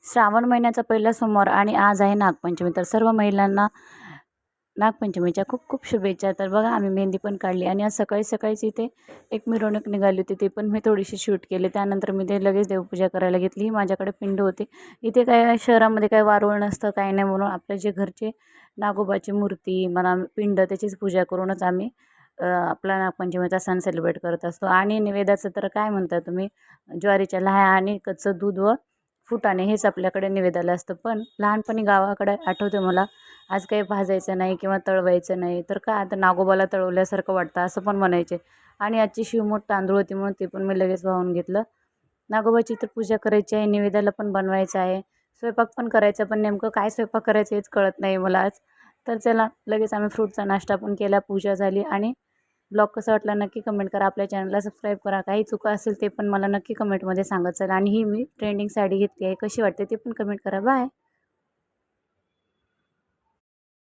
श्रावण महिन्याचा पहिला सोमवार आणि आज आहे नागपंचमी. तर सर्व महिलांना नागपंचमीच्या खूप खूप शुभेच्छा. तर बघा आम्ही मेहंदी पण काढली आणि आज सकाळी सकाळीच इथे एक मिरवणूक निघाली होती, ते पण मी थोडीशी शूट केली. त्यानंतर मी ते लगेच देवपूजा करायला घेतली. माझ्याकडे पिंड होते. इथे काय शहरामध्ये काय वारूळ नसतं, काही नाही, म्हणून आपले जे घरचे नागोबाची मूर्ती म्हणा, पिंड, त्याचीच पूजा करूनच आम्ही आपला नागपंचमीचा सण सेलिब्रेट करत असतो. आणि निवेदाचं तर काय म्हणता तुम्ही, ज्वारीच्या लाह्या आणि कच्चं दूध व फुटाणे हेच आपल्याकडे निवेदाला असतं. पण लहानपणी गावाकडे आठवते मला, आज काही भाजायचं नाही किंवा तळवायचं नाही, तर का आता नागोबाला तळवल्यासारखं वाटतं असं पण म्हणायचे. आणि आजची शिवमोठ तांदूळ होती म्हणून ते पण मी लगेच वाहून घेतलं. नागोबाची तर पूजा करायची आहे, निवेदाला पण बनवायचं आहे, स्वयंपाक पण करायचा, पण नेमकं काय स्वयंपाक करायचं हेच कळत नाही मला आज. तर चला लगेच आम्ही फ्रूटचा नाश्ता पण केला, पूजा झाली. आणि ब्लॉग कसा वाटला नक्की कमेंट करा, आपल्या चॅनलला सबस्क्राईब करा. काही चुका असेल ते पण मला नक्की कमेंटमध्ये सांगत चला. आणि ही मी ट्रेंडिंग साडी घेतली आहे, कशी वाटते ते पण कमेंट करा. बाय.